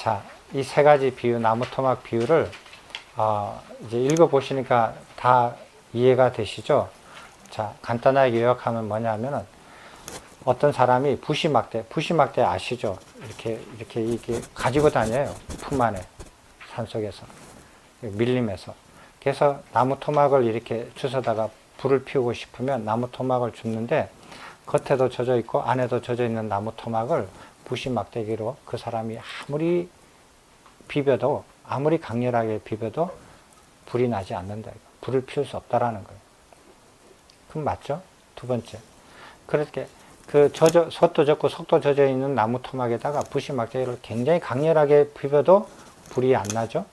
자, 이 세 가지 비유, 나무 토막 비유를 이제 읽어보시니까 다 이해가 되시죠? 자, 간단하게 요약하면 뭐냐면은 어떤 사람이 부시막대 아시죠? 이렇게 가지고 다녀요. 품 안에, 산속에서. 밀림에서. 그래서 나무 토막을 이렇게 주워다가 불을 피우고 싶으면 나무 토막을 줍는데 겉에도 젖어 있고 안에도 젖어 있는 나무 토막을 부시막대기로 그 사람이 아무리 비벼도, 아무리 강렬하게 비벼도 불이 나지 않는다. 불을 피울 수 없다라는 거예요. 그럼 맞죠? 두 번째. 그렇게 솥도 젖고 속도 젖어 있는 나무 토막에다가 부시막대기를 굉장히 강렬하게 비벼도 불이 안 나죠?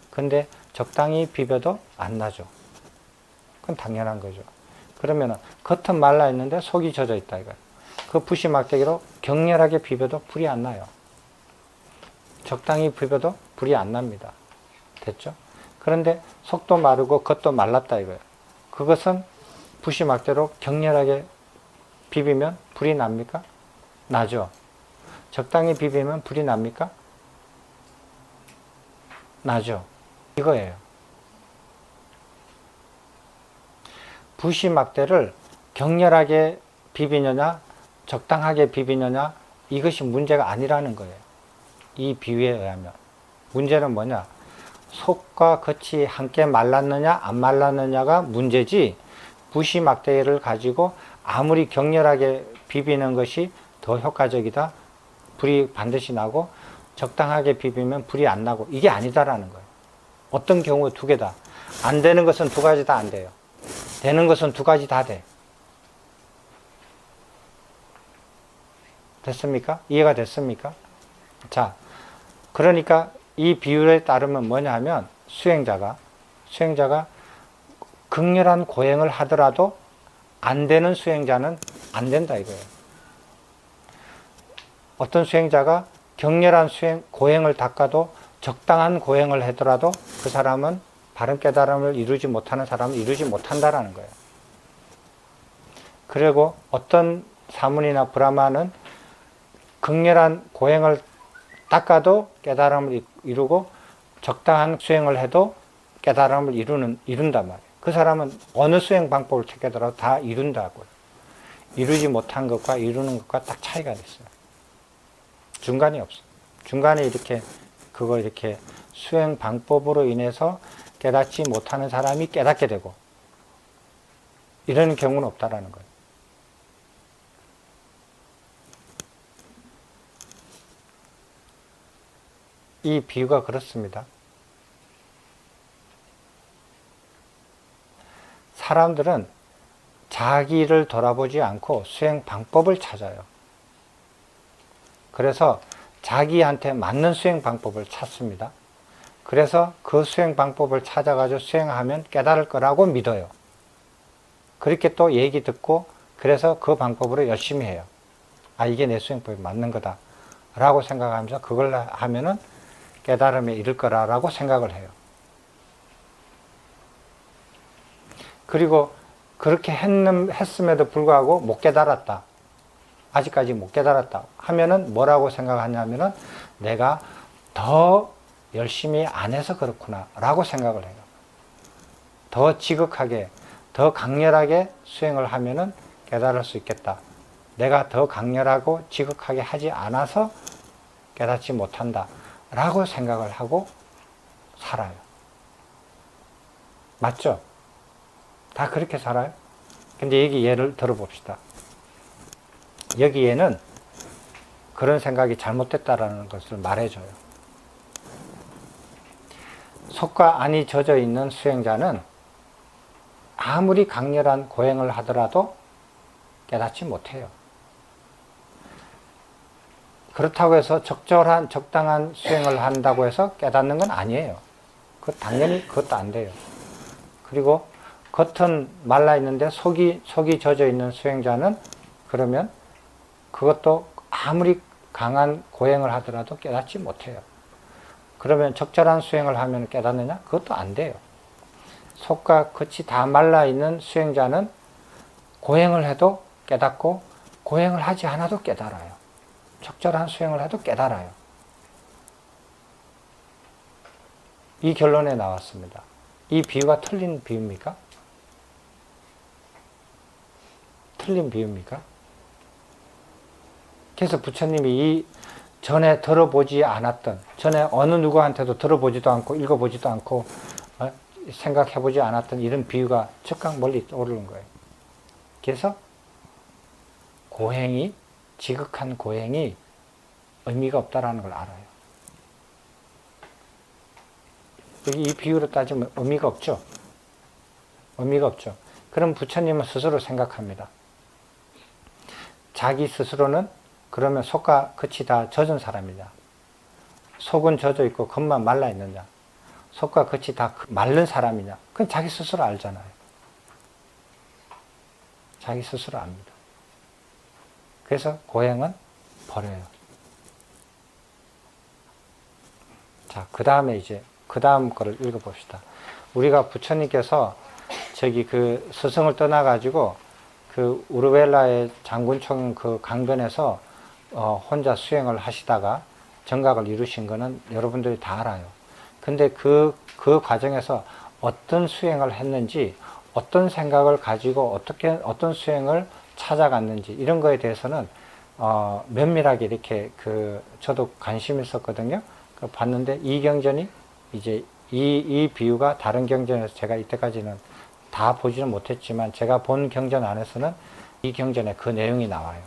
근데 적당히 비벼도 안 나죠. 그건 당연한 거죠. 그러면은 겉은 말라 있는데 속이 젖어 있다 이거예요. 그 부시막대기로 격렬하게 비벼도 불이 안 나요. 적당히 비벼도 불이 안 납니다. 됐죠? 그런데 속도 마르고 겉도 말랐다 이거예요. 그것은 부시막대로 격렬하게 비비면 불이 납니까? 나죠. 적당히 비비면 불이 납니까? 나죠. 이거예요. 부시막대를 격렬하게 비비느냐 적당하게 비비느냐 이것이 문제가 아니라는 거예요. 이 비유에 의하면. 문제는 뭐냐? 속과 겉이 함께 말랐느냐 안 말랐느냐가 문제지 부시막대를 가지고 아무리 격렬하게 비비는 것이 더 효과적이다. 불이 반드시 나고 적당하게 비비면 불이 안 나고 이게 아니다라는 거예요. 어떤 경우 두 개다. 안 되는 것은 두 가지 다 안 돼요. 되는 것은 두 가지 다 돼. 됐습니까? 이해가 됐습니까? 자, 그러니까 이 비율에 따르면 뭐냐 하면 수행자가 극렬한 고행을 하더라도 안 되는 수행자는 안 된다 이거예요. 어떤 수행자가 격렬한 고행을 닦아도 적당한 고행을 하더라도 그 사람은 바른 깨달음을 이루지 못하는 사람은 이루지 못한다라는 거예요. 그리고 어떤 사문이나 브라마는 극렬한 고행을 닦아도 깨달음을 이루고 적당한 수행을 해도 깨달음을 이룬단 말이에요. 그 사람은 어느 수행 방법을 택하더라도 다 이룬다고요. 이루지 못한 것과 이루는 것과 딱 차이가 있어요. 중간이 없어요. 중간에 이렇게 수행 방법으로 인해서 깨닫지 못하는 사람이 깨닫게 되고 이런 경우는 없다라는 거예요. 이 비유가 그렇습니다. 사람들은 자기를 돌아보지 않고 수행 방법을 찾아요. 그래서 자기한테 맞는 수행 방법을 찾습니다. 그래서 그 수행 방법을 찾아가지고 수행하면 깨달을 거라고 믿어요. 그렇게 또 얘기 듣고 그래서 그 방법으로 열심히 해요. 아, 이게 내 수행법이 맞는 거다 라고 생각하면서 그걸 하면은 깨달음에 이를 거라고 생각을 해요. 그리고 그렇게 했음에도 불구하고 못 깨달았다. 아직까지 못 깨달았다 하면은 뭐라고 생각하냐면은 내가 더 열심히 안 해서 그렇구나 라고 생각을 해요. 더 지극하게 더 강렬하게 수행을 하면은 깨달을 수 있겠다. 내가 더 강렬하고 지극하게 하지 않아서 깨닫지 못한다 라고 생각을 하고 살아요. 맞죠? 다 그렇게 살아요. 근데 여기 예를 들어봅시다. 여기에는 그런 생각이 잘못됐다라는 것을 말해줘요. 속과 안이 젖어 있는 수행자는 아무리 강렬한 고행을 하더라도 깨닫지 못해요. 그렇다고 해서 적당한 수행을 한다고 해서 깨닫는 건 아니에요. 당연히 그것도 안 돼요. 그리고 겉은 말라 있는데 속이 젖어 있는 수행자는 그러면 그것도 아무리 강한 고행을 하더라도 깨닫지 못해요. 그러면 적절한 수행을 하면 깨닫느냐? 그것도 안 돼요. 속과 겉이 다 말라 있는 수행자는 고행을 해도 깨닫고 고행을 하지 않아도 깨달아요. 적절한 수행을 해도 깨달아요. 이 결론에 나왔습니다. 이 비유가 틀린 비유입니까? 틀린 비유입니까? 그래서 부처님이 이 전에 들어보지 않았던, 전에 어느 누구한테도 들어보지도 않고 읽어보지도 않고 생각해보지 않았던 이런 비유가 즉각 멀리 오르는 거예요. 그래서 고행이, 지극한 고행이 의미가 없다라는 걸 알아요. 여기 이 비유로 따지면 의미가 없죠. 의미가 없죠. 그럼 부처님은 스스로 생각합니다. 자기 스스로는 그러면 속과 겉이 다 젖은 사람이냐? 속은 젖어 있고 겉만 말라 있느냐? 속과 겉이 다 마른 사람이냐? 그건 자기 스스로 알잖아요. 자기 스스로 압니다. 그래서 고행은 버려요. 자, 그 다음에 이제 그 다음 거를 읽어봅시다. 우리가 부처님께서 저기 그 스승을 떠나가지고 그 우르벨라의 장군총 그 강변에서 혼자 수행을 하시다가 정각을 이루신 거는 여러분들이 다 알아요. 근데 그 과정에서 어떤 수행을 했는지, 어떤 생각을 가지고 어떤 수행을 찾아갔는지, 이런 거에 대해서는, 면밀하게 이렇게 저도 관심이 있었거든요. 봤는데, 이 경전이 이제 이 비유가 다른 경전에서 제가 이때까지는 다 보지는 못했지만, 제가 본 경전 안에서는 이 경전에 그 내용이 나와요.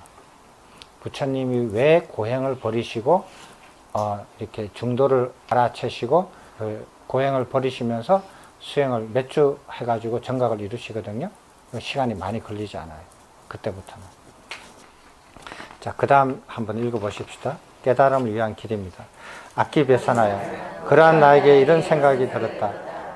부처님이 왜 고행을 버리시고, 이렇게 중도를 알아채시고, 고행을 버리시면서 수행을 몇 주 해가지고 정각을 이루시거든요. 시간이 많이 걸리지 않아요. 그때부터는. 자, 그 다음 한번 읽어보십시다. 깨달음을 위한 길입니다. 악기배산하여 그러한 나에게 이런 생각이 들었다.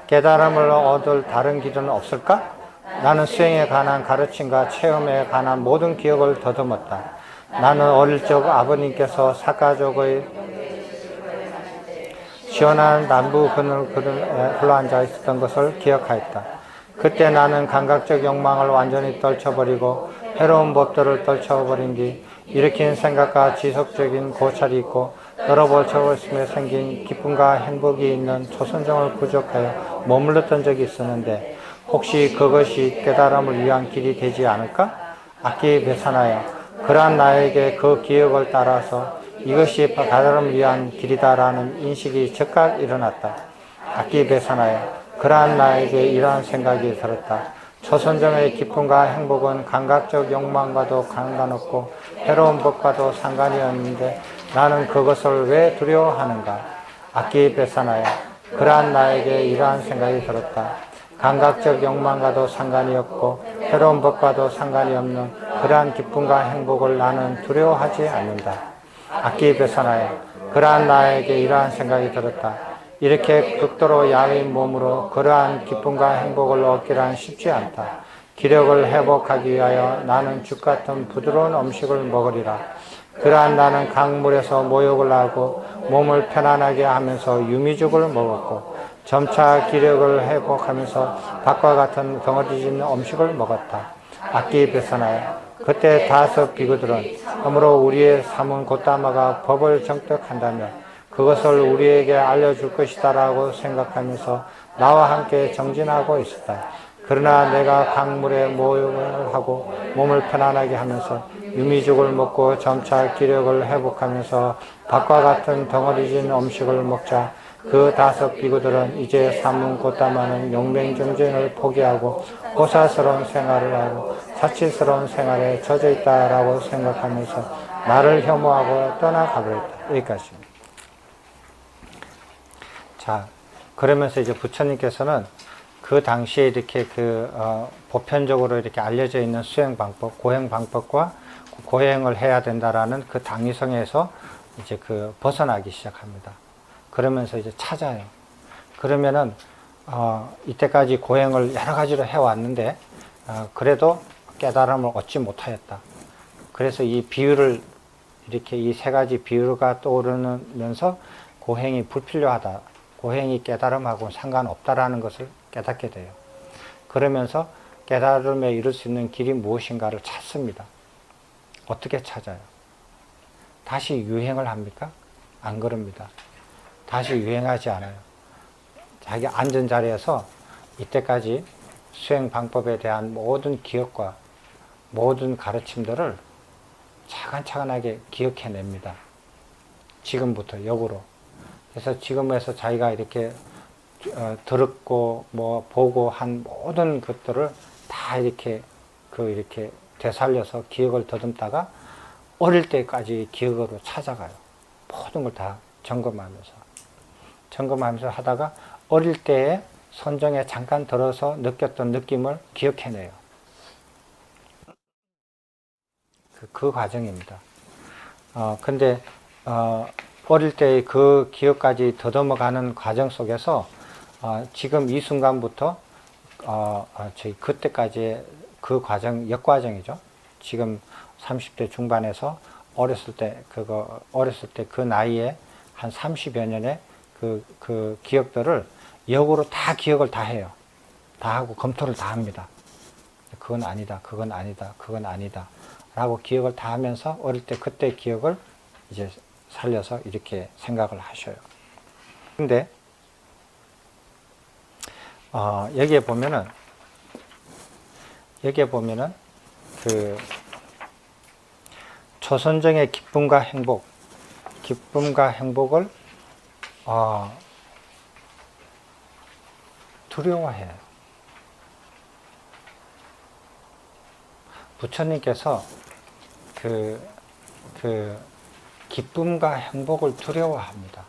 깨달음을 얻을 다른 길은 없을까? 나는 수행에 관한 가르침과 체험에 관한 모든 기억을 더듬었다. 나는 어릴 적 아버님께서 사가족의 시원한 남부 그늘에 흘러앉아 있었던 것을 기억하였다. 그때 나는 감각적 욕망을 완전히 떨쳐버리고 해로운 법들을 떨쳐버린 뒤 일으킨 생각과 지속적인 고찰이 있고 여러 적을 쓰며 생긴 기쁨과 행복이 있는 초선정을 부족하여 머물렀던 적이 있었는데 혹시 그것이 깨달음을 위한 길이 되지 않을까? 악기배산하여 그러한 나에게 그 기억을 따라서 이것이 깨달음을 위한 길이다라는 인식이 즉각 일어났다. 악기배산하여 그러한 나에게 이러한 생각이 들었다. 초선정의 기쁨과 행복은 감각적 욕망과도 상관없고 해로운 법과도 상관이 없는데 나는 그것을 왜 두려워하는가? 악기배산하여 그러한 나에게 이러한 생각이 들었다. 감각적 욕망과도 상관이 없고 해로운 법과도 상관이 없는 그러한 기쁨과 행복을 나는 두려워하지 않는다. 악기배산하여 그러한 나에게 이러한 생각이 들었다. 이렇게 극도로 야윈 몸으로 그러한 기쁨과 행복을 얻기란 쉽지 않다. 기력을 회복하기 위하여 나는 죽 같은 부드러운 음식을 먹으리라. 그러한 나는 강물에서 모욕을 하고 몸을 편안하게 하면서 유미죽을 먹었고 점차 기력을 회복하면서 밥과 같은 덩어리진 음식을 먹었다. 악기배산하여 그때 5 비구들은 그러므로 우리의 삼은 곧다마가 법을 정득한다면 그것을 우리에게 알려줄 것이다 라고 생각하면서 나와 함께 정진하고 있었다. 그러나 내가 강물에 모욕을 하고 몸을 편안하게 하면서 유미죽을 먹고 점차 기력을 회복하면서 밥과 같은 덩어리진 음식을 먹자 그 5 비구들은 이제 삼문 곧다마는 용맹정진을 포기하고 고사스러운 생활을 하고 사치스러운 생활에 젖어 있다라고 생각하면서 나를 혐오하고 떠나가버렸다. 여기까지입니다. 자, 그러면서 이제 부처님께서는 그 당시에 이렇게 보편적으로 이렇게 알려져 있는 수행 방법, 고행 방법과 고행을 해야 된다라는 그 당위성에서 이제 벗어나기 시작합니다. 그러면서 이제 찾아요. 그러면은, 이때까지 고행을 여러 가지로 해왔는데, 그래도 깨달음을 얻지 못하였다. 그래서 이 비유를, 이렇게 이 3가지 비유가 떠오르면서 고행이 불필요하다. 고행이 깨달음하고 상관없다라는 것을 깨닫게 돼요. 그러면서 깨달음에 이룰 수 있는 길이 무엇인가를 찾습니다. 어떻게 찾아요? 다시 유행을 합니까? 안 그럽니다. 다시 유행하지 않아요. 자기 앉은 자리에서 이때까지 수행 방법에 대한 모든 기억과 모든 가르침들을 차근차근하게 기억해냅니다. 지금부터 역으로. 그래서 지금에서 자기가 이렇게 들었고 뭐 보고 한 모든 것들을 다 이렇게 이렇게 되살려서 기억을 더듬다가 어릴 때까지 기억으로 찾아가요. 모든 걸 다 점검하면서 하다가 어릴 때에 선정에 잠깐 들어서 느꼈던 느낌을 기억해내요. 그 과정입니다. 근데 어릴 때의 그 기억까지 더듬어가는 과정 속에서 지금 이 순간부터 저희 그때까지의 그 과정, 역과정이죠. 지금 30대 중반에서 어렸을 때 그 나이에 한 30여 년의 그 기억들을 역으로 다 기억을 다 해요. 다 하고 검토를 다 합니다. 그건 아니다, 그건 아니다, 그건 아니다. 라고 기억을 다 하면서 어릴 때 그때 기억을 이제 살려서 이렇게 생각을 하셔요. 근데, 여기에 보면은 초선정의 기쁨과 행복을 두려워해요. 부처님께서 기쁨과 행복을 두려워합니다.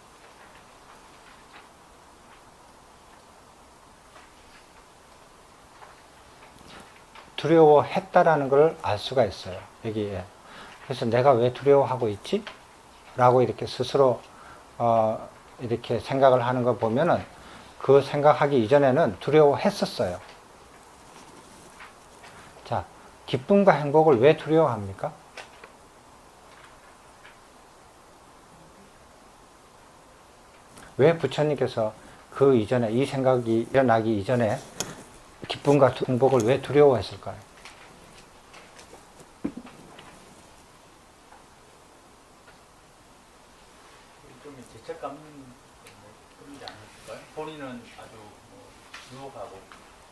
두려워했다라는 걸 알 수가 있어요. 여기에. 그래서 내가 왜 두려워하고 있지? 라고 이렇게 스스로 이렇게 생각을 하는 거 보면은 그 생각하기 이전에는 두려워했었어요. 자, 기쁨과 행복을 왜 두려워합니까? 왜 부처님께서 그 이전에 이 생각이 일어나기 이전에 기쁨과 행복을 왜 두려워했을까요? 좀 죄책감 그러지 않을까요? 본인은 아주 유혹하고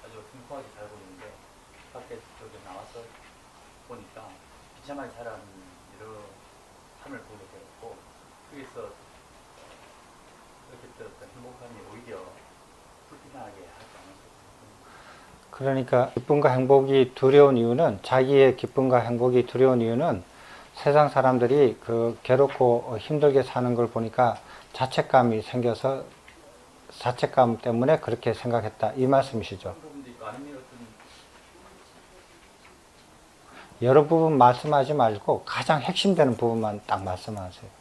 아주 행복하게 살고 있는데 밖에 저기 나와서 보니까 비참하게 살아가는 여러 삶을 보게 되었고 거기서 이렇게 어떤 행복함이 오히려 불편하게 하지 않았을까. 그러니까 기쁨과 행복이 두려운 이유는 자기의 기쁨과 행복이 두려운 이유는 세상 사람들이 괴롭고 힘들게 사는 걸 보니까 자책감이 생겨서 자책감 때문에 그렇게 생각했다 이 말씀이시죠. 여러 부분 말씀하지 말고 가장 핵심되는 부분만 딱 말씀하세요.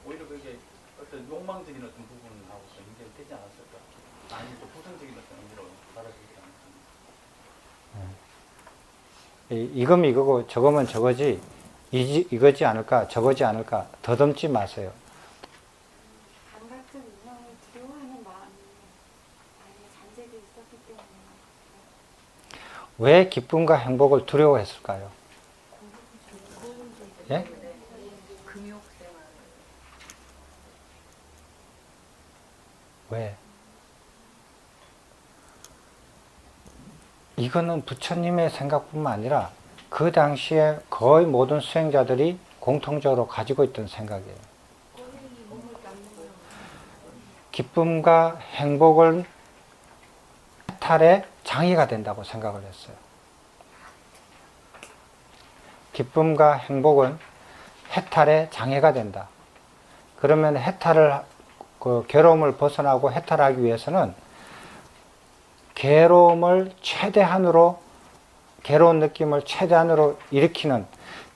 오히려 그게 어떤 욕망적인 어떤 부분하고 연결되지 않았을까? 아니면 또 부정적인 어떤 의미로 받아들이지 않았을까? 이거면 이거고 저거면 저거지 이거지 않을까 저거지 않을까 더듬지 마세요. 감 같은 운명을 두려워하는 마음이 많이 잔재되어 있었기 때문에 왜 기쁨과 행복을 두려워했을까요? 예? 왜? 이거는 부처님의 생각뿐만 아니라 그 당시에 거의 모든 수행자들이 공통적으로 가지고 있던 생각이에요. 기쁨과 행복은 해탈의 장애가 된다고 생각을 했어요. 기쁨과 행복은 해탈의 장애가 된다. 그러면 괴로움을 벗어나고 해탈하기 위해서는 괴로운 느낌을 최대한으로 일으키는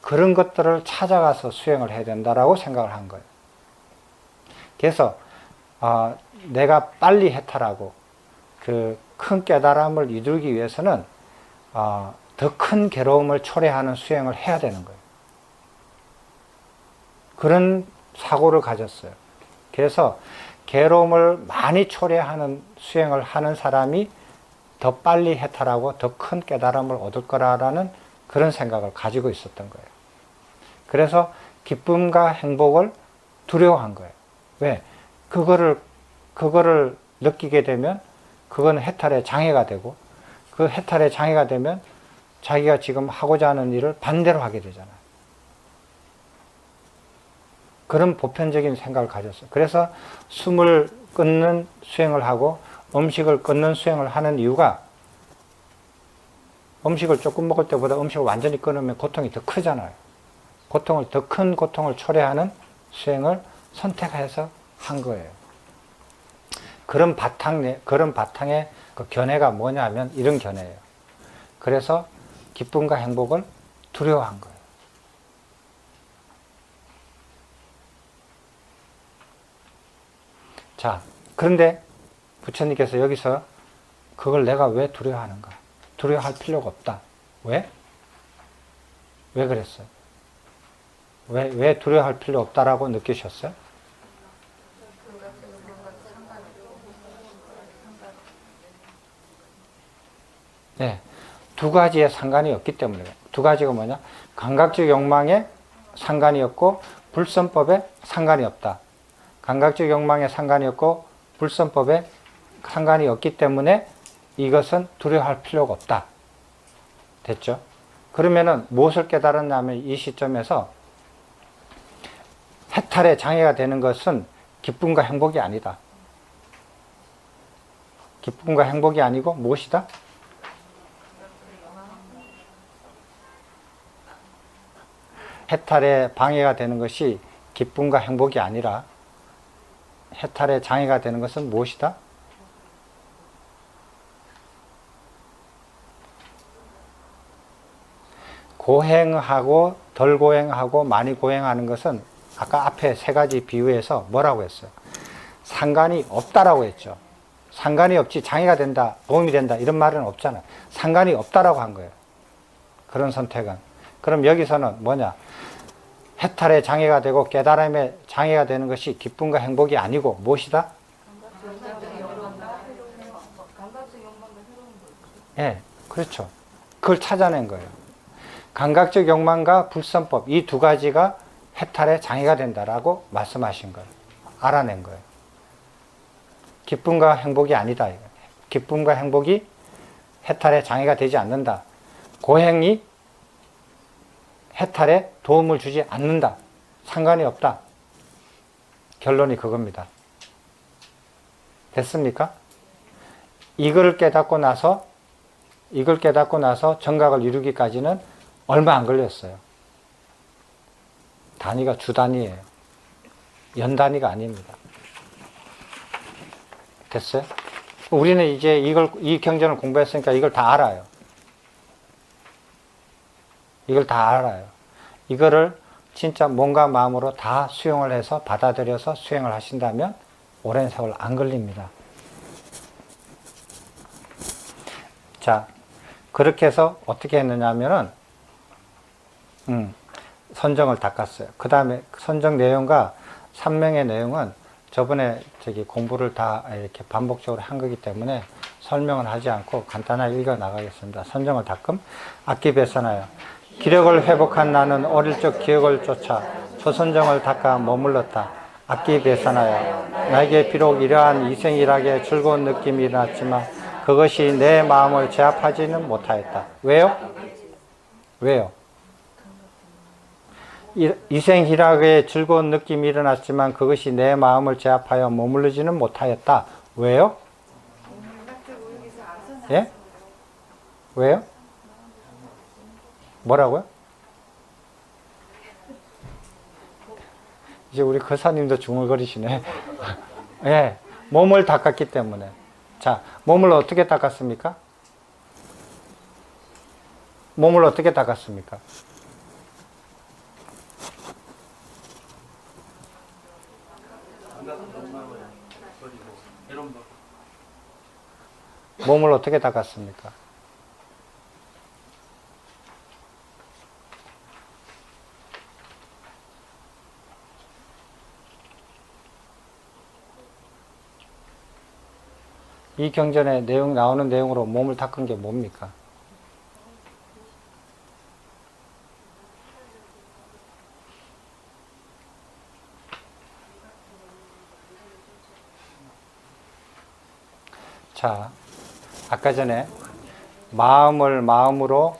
그런 것들을 찾아가서 수행을 해야 된다라고 생각을 한 거예요. 그래서 내가 빨리 해탈하고 그 큰 깨달음을 이루기 위해서는 더 큰 괴로움을 초래하는 수행을 해야 되는 거예요. 그런 사고를 가졌어요. 그래서 괴로움을 많이 초래하는 수행을 하는 사람이 더 빨리 해탈하고 더 큰 깨달음을 얻을 거라는 그런 생각을 가지고 있었던 거예요. 그래서 기쁨과 행복을 두려워한 거예요. 왜? 그거를 느끼게 되면 그건 해탈의 장애가 되고, 그 해탈의 장애가 되면 자기가 지금 하고자 하는 일을 반대로 하게 되잖아요. 그런 보편적인 생각을 가졌어요. 그래서 숨을 끊는 수행을 하고 음식을 끊는 수행을 하는 이유가, 음식을 조금 먹을 때보다 음식을 완전히 끊으면 고통이 더 크잖아요. 더 큰 고통을 초래하는 수행을 선택해서 한 거예요. 그런 바탕의 그 견해가 뭐냐면 이런 견해예요. 그래서 기쁨과 행복을 두려워한 거예요. 자, 그런데 부처님께서 여기서 그걸 내가 왜 두려워하는가? 두려워할 필요가 없다. 왜? 왜 그랬어요? 왜 두려워할 필요 없다라고 느끼셨어요? 네, 두 가지의 상관이 없기 때문에. 두 가지가 뭐냐? 감각적 욕망에 상관이 없고 불선법에 상관이 없다. 감각적 욕망에 상관이 없고 불선법에 상관이 없기 때문에 이것은 두려워할 필요가 없다. 됐죠? 그러면은 무엇을 깨달았냐면 이 시점에서 해탈의 장애가 되는 것은 기쁨과 행복이 아니다. 기쁨과 행복이 아니고 무엇이다? 해탈의 방해가 되는 것이 기쁨과 행복이 아니라 해탈의 장애가 되는 것은 무엇이다? 고행하고 덜 고행하고 많이 고행하는 것은 아까 앞에 세 가지 비유에서 뭐라고 했어요? 상관이 없다라고 했죠. 상관이 없지 장애가 된다, 도움이 된다 이런 말은 없잖아요. 상관이 없다라고 한 거예요. 그런 선택은. 그럼 여기서는 뭐냐? 해탈의 장애가 되고 깨달음의 장애가 되는 것이 기쁨과 행복이 아니고 무엇이다? 예, 그렇죠. 그걸 찾아낸 거예요. 감각적 욕망과 불선법 이 두 가지가 해탈의 장애가 된다라고 말씀하신 거예요. 알아낸 거예요. 기쁨과 행복이 아니다. 기쁨과 행복이 해탈의 장애가 되지 않는다. 고행이 해탈에 도움을 주지 않는다. 상관이 없다. 결론이 그겁니다. 됐습니까? 이걸 깨닫고 나서 정각을 이루기까지는 얼마 안 걸렸어요. 단위가 주 단위예요. 연 단위가 아닙니다. 됐어요? 우리는 이제 이 경전을 공부했으니까 이걸 다 알아요. 이걸 다 알아요. 이거를 진짜 몸과 마음으로 다 수용을 해서 받아들여서 수행을 하신다면 오랜 세월 안 걸립니다. 자, 그렇게 해서 어떻게 했느냐 하면은, 선정을 닦았어요. 그 다음에 선정 내용과 산명의 내용은 저번에 공부를 다 이렇게 반복적으로 한 거기 때문에 설명을 하지 않고 간단하게 읽어 나가겠습니다. 선정을 닦음. 악기 배선하여 기력을 회복한 나는 어릴 적 기억을 쫓아 조선정을 닦아 머물렀다. 악기 배선하여 나에게 비록 이러한 이생일학의 즐거운 느낌이 일어났지만 그것이 내 마음을 제압하지는 못하였다. 왜요? 왜요? 이생희락의 즐거운 느낌이 일어났지만 그것이 내 마음을 제압하여 머무르지는 못하였다. 왜요? 예? 왜요? 뭐라고요? 이제 우리 거사님도 중얼거리시네. 예, 몸을 닦았기 때문에. 자, 몸을 어떻게 닦았습니까? 몸을 어떻게 닦았습니까? 몸을 어떻게 닦았습니까? 이 경전에 나오는 내용으로 몸을 닦은 게 뭡니까? 자, 아까 전에 마음을 마음으로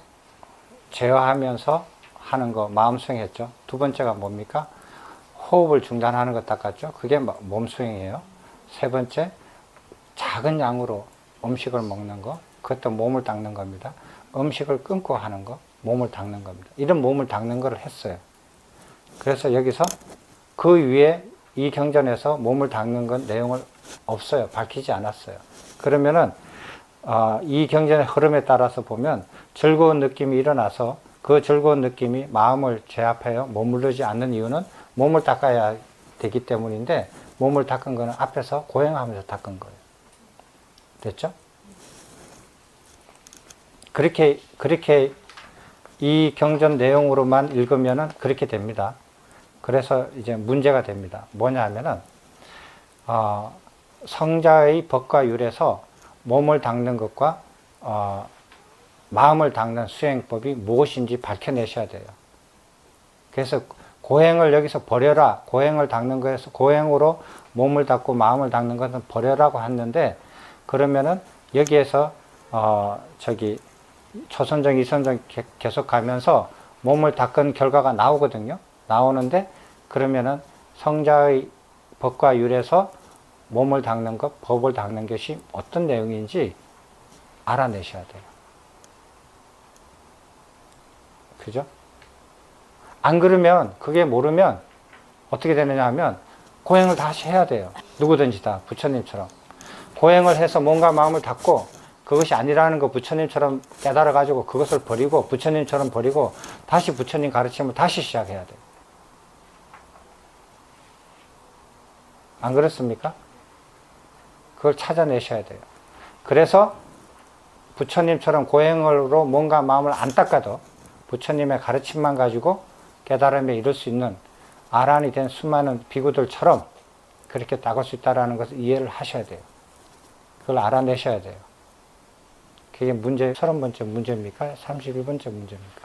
제어하면서 하는 거 마음 수행했죠. 두 번째가 뭡니까? 호흡을 중단하는 것 닦았죠. 그게 몸 수행이에요. 세 번째, 작은 양으로 음식을 먹는 거, 그것도 몸을 닦는 겁니다. 음식을 끊고 하는 거, 몸을 닦는 겁니다. 이런 몸을 닦는 거를 했어요. 그래서 여기서 그 위에 이 경전에서 몸을 닦는 건 내용을 없어요. 밝히지 않았어요. 그러면은 이 경전의 흐름에 따라서 보면 즐거운 느낌이 일어나서 그 즐거운 느낌이 마음을 제압해요. 머무르지 않는 이유는 몸을 닦아야 되기 때문인데 몸을 닦은 거는 앞에서 고행하면서 닦은 거예요. 됐죠? 그렇게 이 경전 내용으로만 읽으면은 그렇게 됩니다. 그래서 이제 문제가 됩니다. 뭐냐 하면은 성자의 법과 율에서 몸을 닦는 것과 마음을 닦는 수행법이 무엇인지 밝혀내셔야 돼요. 그래서 고행을 여기서 버려라. 고행을 닦는 거에서 고행으로 몸을 닦고 마음을 닦는 것은 버려라고 했는데 그러면은 여기에서 초선정, 이선정 계속 가면서 몸을 닦은 결과가 나오거든요. 나오는데 그러면은 성자의 법과 율에서 몸을 닦는 것, 법을 닦는 것이 어떤 내용인지 알아내셔야 돼요. 그죠? 안 그러면, 그게 모르면 어떻게 되느냐 하면 고행을 다시 해야 돼요. 누구든지 다, 부처님처럼. 고행을 해서 몸과 마음을 닦고 그것이 아니라는 거 부처님처럼 깨달아가지고 그것을 버리고 부처님처럼 버리고 다시 부처님 가르침을 다시 시작해야 돼요. 안 그렇습니까? 그걸 찾아내셔야 돼요. 그래서 부처님처럼 고행으로 몸과 마음을 안 닦아도 부처님의 가르침만 가지고 깨달음에 이룰 수 있는 아란이 된 수많은 비구들처럼 그렇게 닦을 수 있다는 것을 이해를 하셔야 돼요. 그걸 알아내셔야 돼요. 그게 30번째 문제입니까? 31번째 문제입니까?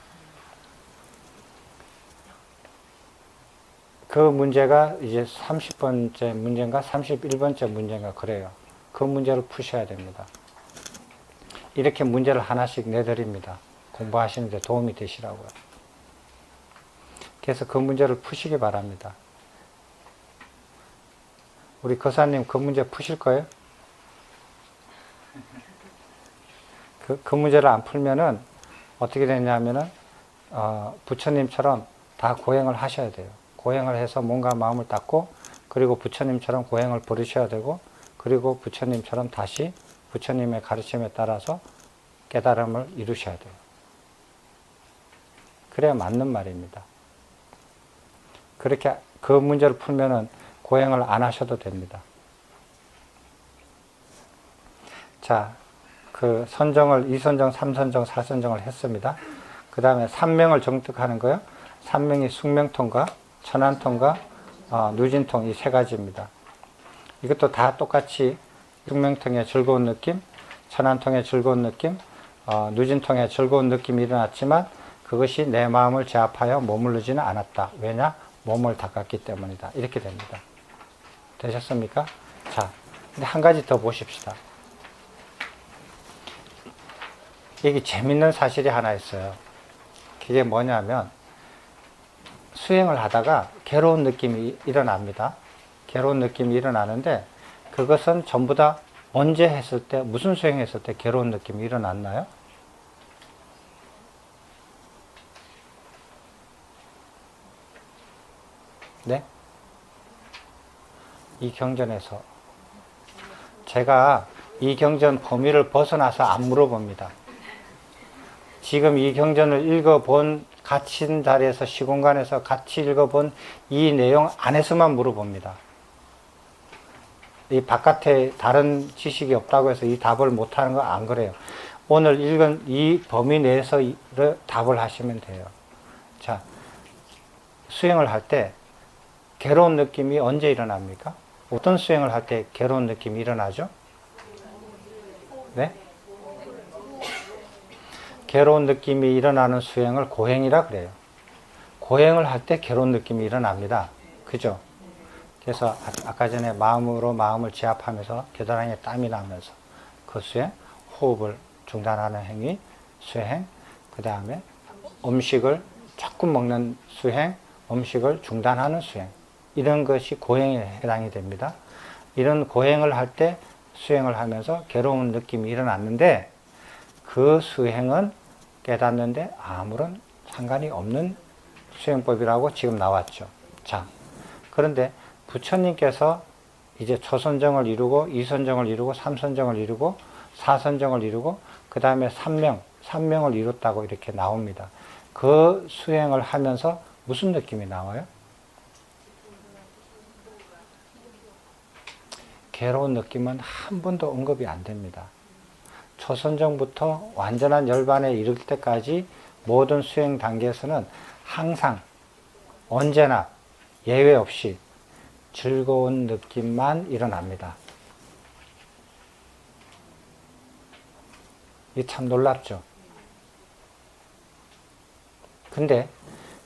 그 문제가 이제 30번째 문제인가 31번째 문제인가 그래요. 그 문제를 푸셔야 됩니다. 이렇게 문제를 하나씩 내드립니다. 공부하시는데 도움이 되시라고요. 그래서 그 문제를 푸시기 바랍니다. 우리 거사님 그 문제 푸실 거예요? 그 문제를 안 풀면은 어떻게 되냐면은 부처님처럼 다 고행을 하셔야 돼요. 고행을 해서 몸과 마음을 닦고 그리고 부처님처럼 고행을 버리셔야 되고 그리고 부처님처럼 다시 부처님의 가르침에 따라서 깨달음을 이루셔야 돼요. 그래야 맞는 말입니다. 그렇게 그 문제를 풀면은 고행을 안 하셔도 됩니다. 자, 그 선정을 2선정, 3선정, 4선정을 했습니다. 그 다음에 3명을 정득하는 거요. 3명이 숙명통과 천안통과 누진통 이 세 가지입니다. 이것도 다 똑같이 숙명통의 즐거운 느낌, 천안통의 즐거운 느낌, 누진통의 즐거운 느낌이 일어났지만 그것이 내 마음을 제압하여 머무르지는 않았다. 왜냐? 몸을 닦았기 때문이다. 이렇게 됩니다. 되셨습니까? 자, 근데 한 가지 더 보십시다. 이게 재밌는 사실이 하나 있어요. 그게 뭐냐면 수행을 하다가 괴로운 느낌이 일어납니다. 괴로운 느낌이 일어나는데 그것은 전부 다 언제 했을 때, 무슨 수행했을 때 괴로운 느낌이 일어났나요? 네? 이 경전에서 제가 이 경전 범위를 벗어나서 안 물어봅니다. 지금 이 경전을 읽어본 갇힌 자리에서 시공간에서 같이 읽어본 이 내용 안에서만 물어봅니다. 이 바깥에 다른 지식이 없다고 해서 이 답을 못하는 거 안 그래요. 오늘 읽은 이 범위 내에서 답을 하시면 돼요. 자, 수행을 할 때 괴로운 느낌이 언제 일어납니까? 어떤 수행을 할 때 괴로운 느낌이 일어나죠? 네? 괴로운 느낌이 일어나는 수행을 고행이라 그래요. 고행을 할 때 괴로운 느낌이 일어납니다. 그죠? 그래서 아까 전에 마음으로 마음을 제압하면서 겨드랑이에 땀이 나면서 그 수행, 호흡을 중단하는 행위, 수행, 그 다음에 음식을 조금 먹는 수행, 음식을 중단하는 수행. 이런 것이 고행에 해당이 됩니다. 이런 고행을 할 때 수행을 하면서 괴로운 느낌이 일어났는데 그 수행은 깨닫는데 아무런 상관이 없는 수행법이라고 지금 나왔죠. 자, 그런데 부처님께서 이제 초선정을 이루고 2선정을 이루고 3선정을 이루고 4선정을 이루고 그 다음에 3명을 이뤘다고 이렇게 나옵니다. 그 수행을 하면서 무슨 느낌이 나와요? 괴로운 느낌은 한 번도 언급이 안 됩니다. 초선정부터 완전한 열반에 이를 때까지 모든 수행 단계에서는 항상 언제나 예외 없이 즐거운 느낌만 일어납니다. 이게 참 놀랍죠? 근데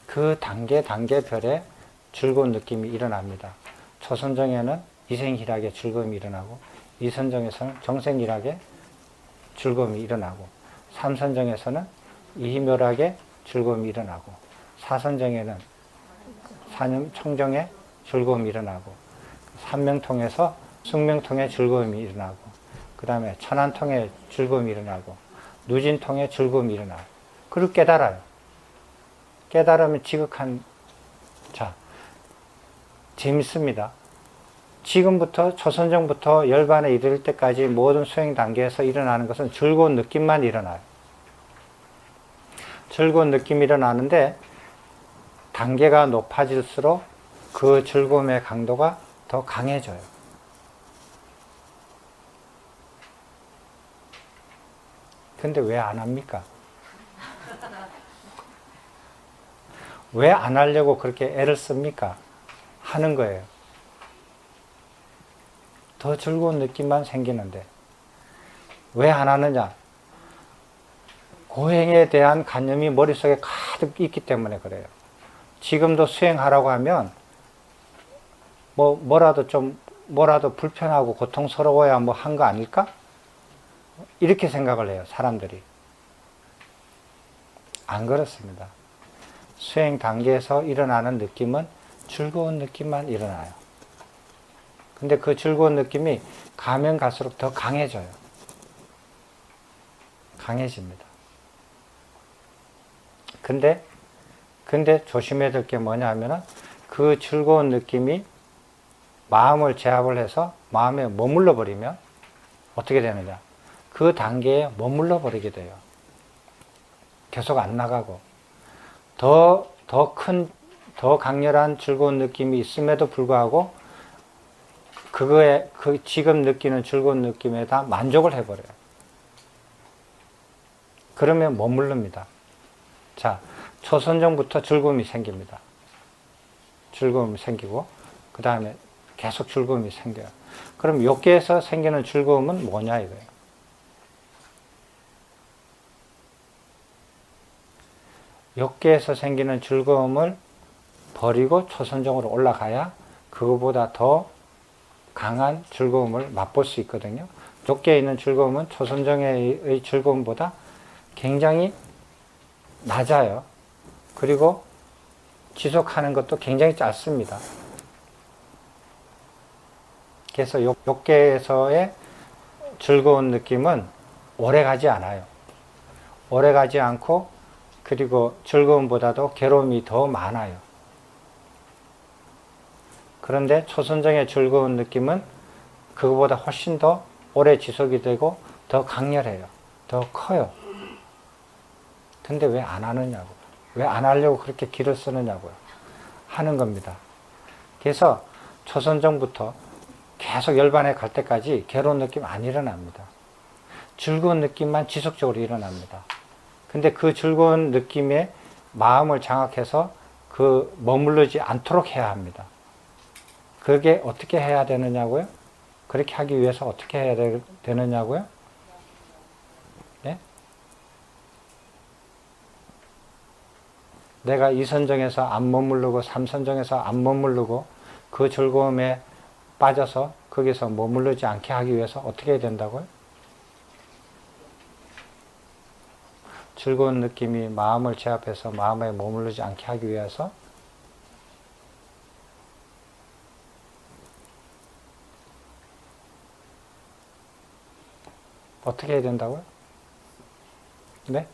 그 단계별에 즐거운 느낌이 일어납니다. 초선정에는 이생희락의 즐거움이 일어나고 2선정에서는 정생희락의 즐거움이 일어나고 3선정에서는 이희묘락의 즐거움이 일어나고 4선정에는 사념청정의 즐거움이 일어나고 삼명통에서 숙명통의 즐거움이 일어나고 그 다음에 천안통의 즐거움이 일어나고 누진통의 즐거움이 일어나고 그걸 깨달아요. 깨달으면 지극한 자 재밌습니다. 지금부터 초선정부터 열반에 이를 때까지 모든 수행 단계에서 일어나는 것은 즐거운 느낌만 일어나요. 즐거운 느낌이 일어나는데 단계가 높아질수록 그 즐거움의 강도가 더 강해져요. 근데 왜 안 합니까? 왜 안 하려고 그렇게 애를 씁니까? 하는 거예요. 더 즐거운 느낌만 생기는데 왜 안 하느냐? 고행에 대한 관념이 머릿속에 가득 있기 때문에 그래요. 지금도 수행하라고 하면 뭐라도 불편하고 고통스러워야 뭐 한 거 아닐까? 이렇게 생각을 해요, 사람들이. 안 그렇습니다. 수행 단계에서 일어나는 느낌은 즐거운 느낌만 일어나요. 근데 그 즐거운 느낌이 가면 갈수록 더 강해져요. 강해집니다. 근데 조심해야 될 게 뭐냐 하면은 그 즐거운 느낌이 마음을 제압을 해서 마음에 머물러 버리면 어떻게 되느냐? 그 단계에 머물러 버리게 돼요. 계속 안 나가고 더 강렬한 즐거운 느낌이 있음에도 불구하고 지금 느끼는 즐거운 느낌에 다 만족을 해버려요. 그러면 머무릅니다. 자, 초선정부터 즐거움이 생깁니다. 즐거움이 생기고 그 다음에 계속 즐거움이 생겨요. 그럼 여기에서 생기는 즐거움은 뭐냐 이거예요. 욕계에서 생기는 즐거움을 버리고 초선정으로 올라가야 그거보다 더 강한 즐거움을 맛볼 수 있거든요. 욕계에 있는 즐거움은 초선정의 즐거움보다 굉장히 낮아요. 그리고 지속하는 것도 굉장히 짧습니다. 그래서 욕계에서의 즐거운 느낌은 오래 가지 않아요. 오래 가지 않고 그리고 즐거움보다도 괴로움이 더 많아요. 그런데 초선정의 즐거운 느낌은 그거보다 훨씬 더 오래 지속이 되고 더 강렬해요. 더 커요. 근데 왜 안 하느냐고. 왜 안 하려고 그렇게 기를 쓰느냐고요. 하는 겁니다. 그래서 초선정부터 계속 열반에 갈 때까지 괴로운 느낌 안 일어납니다. 즐거운 느낌만 지속적으로 일어납니다. 근데 그 즐거운 느낌에 마음을 장악해서 머무르지 않도록 해야 합니다. 그게 어떻게 해야 되느냐고요? 그렇게 하기 위해서 어떻게 해야 되느냐고요? 네? 내가 2선정에서 안 머무르고 3선정에서 안 머무르고 그 즐거움에 빠져서 거기서 머무르지 않게 하기 위해서 어떻게 해야 된다고요? 즐거운 느낌이 마음을 제압해서 마음에 머무르지 않게 하기 위해서 어떻게 해야 된다고요? 네?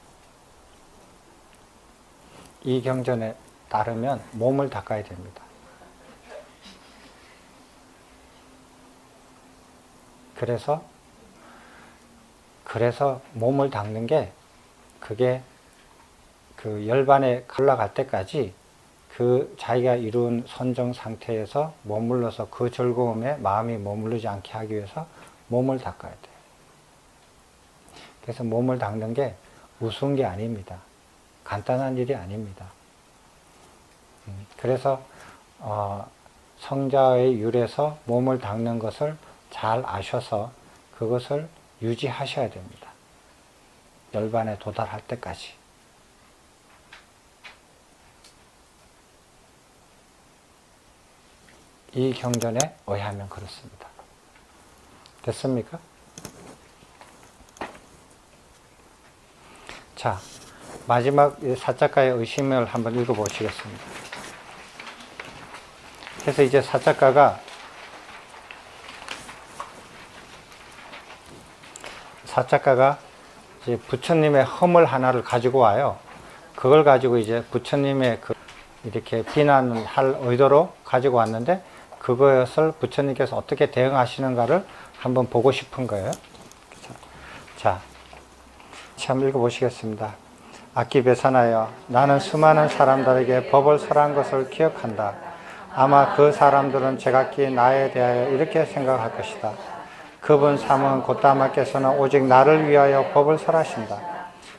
이 경전에 따르면 몸을 닦아야 됩니다. 그래서 몸을 닦는 게 그게 그 열반에 올라갈 때까지 그 자기가 이룬 선정 상태에서 머물러서 그 즐거움에 마음이 머무르지 않게 하기 위해서 몸을 닦아야 돼요. 그래서 몸을 닦는 게 우스운 게 아닙니다. 간단한 일이 아닙니다. 그래서 성자의 율에서 몸을 닦는 것을 잘 아셔서 그것을 유지하셔야 됩니다. 열반에 도달할 때까지. 이 경전에 의하면 그렇습니다. 됐습니까? 자, 마지막 사작가의 의심을 한번 읽어보시겠습니다. 그래서 이제 사작가가 이제 부처님의 허물 하나를 가지고 와요. 그걸 가지고 이제 부처님의 이렇게 비난을 할 의도로 가지고 왔는데 그것을 부처님께서 어떻게 대응하시는가를 한번 보고 싶은 거예요. 자, 한번 읽어보시겠습니다. 악기배산하여 나는 수많은 사람들에게 법을 설한 것을 기억한다. 아마 그 사람들은 제각기 나에 대하여 이렇게 생각할 것이다. 그분 삼은 고따마께서는 오직 나를 위하여 법을 설하신다.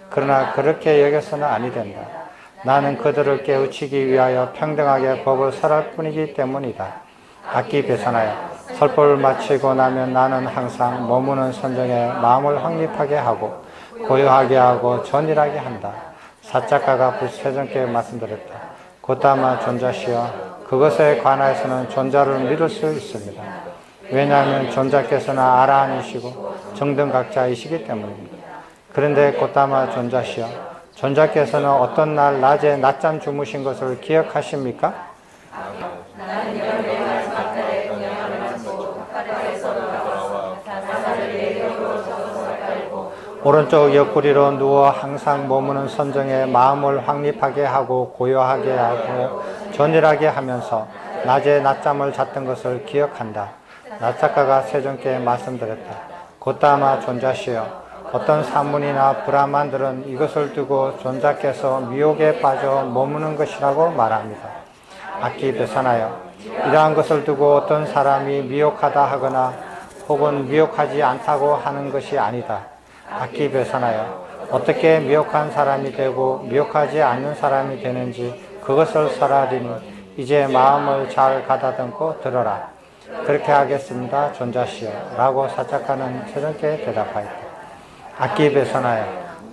그러나 그렇게 여겨서는 아니 된다. 나는 그들을 깨우치기 위하여 평등하게 법을 설할 뿐이기 때문이다. 악기배산하여 설법을 마치고 나면 나는 항상 머무는 선정에 마음을 확립하게 하고 고요하게 하고 전일하게 한다. 사작가가 불세전께 말씀드렸다. 고따마 존자시여 그것에 관하여서는 존자를 믿을 수 있습니다. 왜냐하면 존자께서는 아라한이시고 정등각자이시기 때문입니다. 그런데 고따마 존자시여 존자께서는 어떤 날 낮에 낮잠 주무신 것을 기억하십니까? 오른쪽 옆구리로 누워 항상 머무는 선정에 마음을 확립하게 하고 고요하게 하고 전일하게 하면서 낮에 낮잠을 잤던 것을 기억한다. 나작가가 세존께 말씀드렸다. 고따마 존자시여 어떤 사문이나 브라만들은 이것을 두고 존자께서 미혹에 빠져 머무는 것이라고 말합니다. 악기배산하여 이러한 것을 두고 어떤 사람이 미혹하다 하거나 혹은 미혹하지 않다고 하는 것이 아니다. 악기배산하여 어떻게 미혹한 사람이 되고 미혹하지 않는 사람이 되는지 그것을 설하리니 이제 마음을 잘 가다듬고 들어라. 그렇게 하겠습니다. 존자시여 라고 사작가는 세존께 대답하였다. 악기배산하여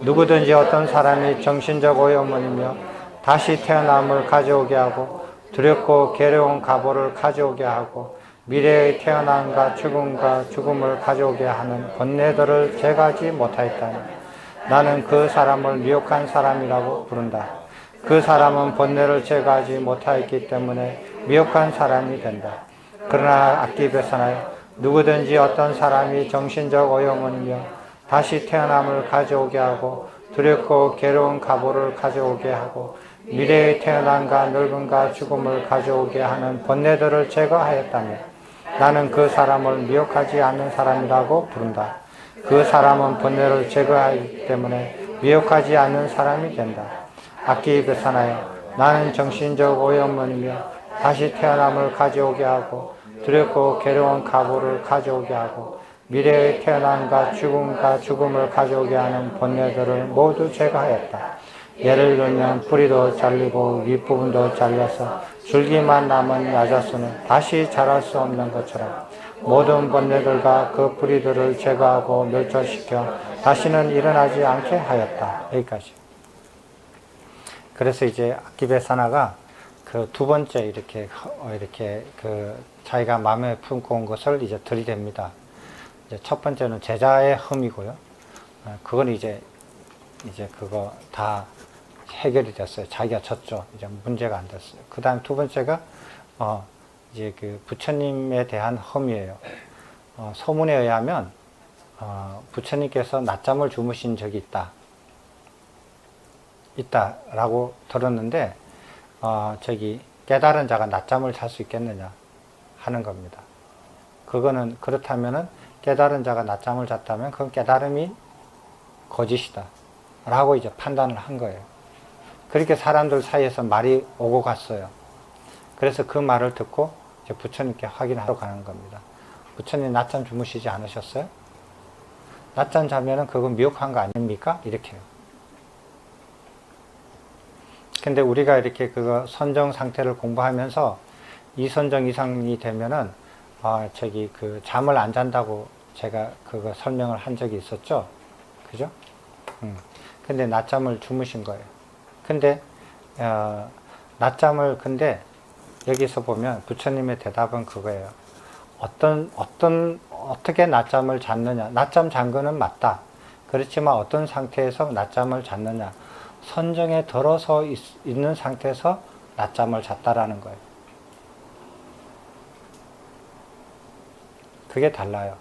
누구든지 어떤 사람이 정신적 오염원이며 다시 태어남을 가져오게 하고 두렵고 괴로운 가보를 가져오게 하고 미래의 태어남과 죽음을 가져오게 하는 번뇌들을 제거하지 못하였다니 나는 그 사람을 미혹한 사람이라고 부른다. 그 사람은 번뇌를 제거하지 못하였기 때문에 미혹한 사람이 된다. 그러나 악기배산하여 누구든지 어떤 사람이 정신적 오염원이며 다시 태어남을 가져오게 하고 두렵고 괴로운 가보를 가져오게 하고 미래의 태어남과 늙음과 죽음을 가져오게 하는 번뇌들을 제거하였다며 나는 그 사람을 미혹하지 않는 사람이라고 부른다. 그 사람은 번뇌를 제거하기 때문에 미혹하지 않는 사람이 된다. 악기배산하여 나는 정신적 오염원이며 다시 태어남을 가져오게 하고 두렵고 괴로운 가보를 가져오게 하고 미래의 태어남과 죽음을 가져오게 하는 번뇌들을 모두 제거하였다. 예를 들면 뿌리도 잘리고 윗부분도 잘려서 줄기만 남은 야자수는 다시 자랄 수 없는 것처럼 모든 번뇌들과 그 뿌리들을 제거하고 멸절시켜 다시는 일어나지 않게 하였다. 여기까지. 그래서 이제 악기배산하가 그 두 번째 이렇게 그 자기가 마음에 품고 온 것을 이제 들이댑니다. 이제 첫 번째는 제자의 흠이고요. 그건 이제 이제 그거 다 해결이 됐어요. 자기가 졌죠. 이제 문제가 안 됐어요. 그 다음 두 번째가, 이제 그 부처님에 대한 험이에요. 소문에 의하면, 부처님께서 낮잠을 주무신 적이 있다라고 들었는데, 깨달은 자가 낮잠을 잘 수 있겠느냐 하는 겁니다. 그거는 그렇다면은 깨달은 자가 낮잠을 잤다면 그건 깨달음이 거짓이다 라고 이제 판단을 한 거예요. 그렇게 사람들 사이에서 말이 오고 갔어요. 그래서 그 말을 듣고 이제 부처님께 확인하러 가는 겁니다. 부처님 낮잠 주무시지 않으셨어요? 낮잠 자면은 그건 미혹한 거 아닙니까? 이렇게요. 근데 우리가 이렇게 그거 선정 상태를 공부하면서 이선정 이상이 되면은 그 잠을 안 잔다고 제가 그거 설명을 한 적이 있었죠. 그죠? 근데 낮잠을 주무신 거예요. 근데 근데 여기서 보면 부처님의 대답은 그거예요. 어떻게 낮잠을 잤느냐. 낮잠 잔 거는 맞다. 그렇지만 어떤 상태에서 낮잠을 잤느냐. 선정에 들어서 있는 상태에서 낮잠을 잤다라는 거예요. 그게 달라요.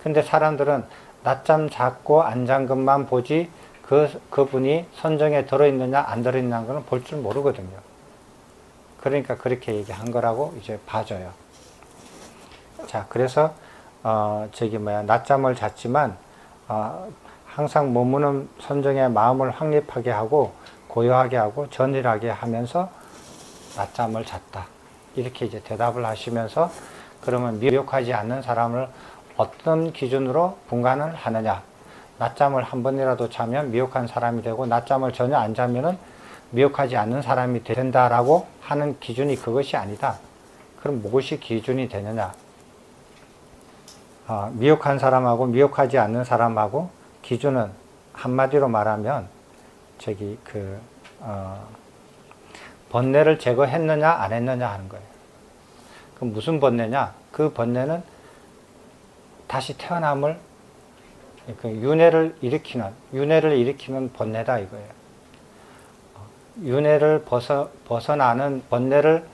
근데 사람들은 낮잠 잤고 안 잔 것만 보지 그분이 선정에 들어있느냐 안 들어있느냐는 걸 볼 줄 모르거든요. 그러니까 그렇게 얘기한 거라고 이제 봐줘요. 자, 그래서 낮잠을 잤지만 항상 머무는 선정에 마음을 확립하게 하고 고요하게 하고 전일하게 하면서 낮잠을 잤다. 이렇게 이제 대답을 하시면서 그러면 미혹하지 않는 사람을 어떤 기준으로 분간을 하느냐. 낮잠을 한 번이라도 자면 미혹한 사람이 되고 낮잠을 전혀 안 자면은 미혹하지 않는 사람이 된다라고 하는 기준이 그것이 아니다. 그럼 무엇이 기준이 되느냐. 미혹한 사람하고 미혹하지 않는 사람하고 기준은 한마디로 말하면 번뇌를 제거했느냐 안 했느냐 하는 거예요. 그럼 무슨 번뇌냐? 그 번뇌는 다시 태어남을 윤회를 일으키는 번뇌다 이거예요. 윤회를 벗어나는 번뇌를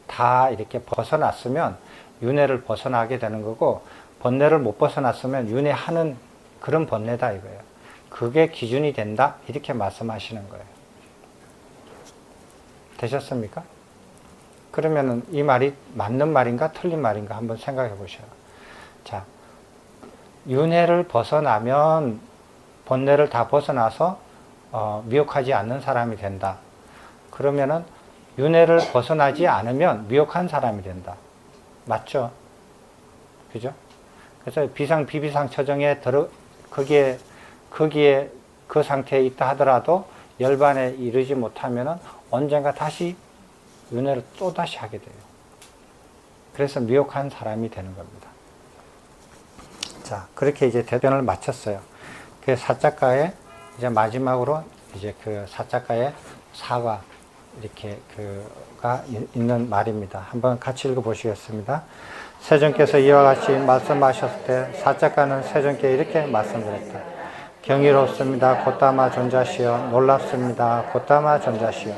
다 이렇게 벗어났으면 윤회를 벗어나게 되는 거고, 번뇌를 못 벗어났으면 윤회하는 그런 번뇌다 이거예요. 그게 기준이 된다 이렇게 말씀하시는 거예요. 되셨습니까? 그러면은 이 말이 맞는 말인가 틀린 말인가 한번 생각해 보셔요. 자, 윤회를 벗어나면 번뇌를 다 벗어나서 미혹하지 않는 사람이 된다. 그러면은 윤회를 벗어나지 않으면 미혹한 사람이 된다. 맞죠? 그죠? 그래서 비상 비비상 처정에 거기에 그 상태에 있다 하더라도 열반에 이르지 못하면은 언젠가 다시 윤회를 또 다시 하게 돼요. 그래서 미혹한 사람이 되는 겁니다. 자, 그렇게 이제 대변을 마쳤어요. 그 사자가의 이제 마지막으로 이제 그 사자가의 사과 이렇게 그가 있는 말입니다. 한번 같이 읽어보시겠습니다. 세존께서 이와 같이 말씀하셨을 때 사자가는 세존께 이렇게 말씀드렸다. 경이롭습니다. 곧다마 존자시여. 놀랍습니다. 곧다마 존자시여.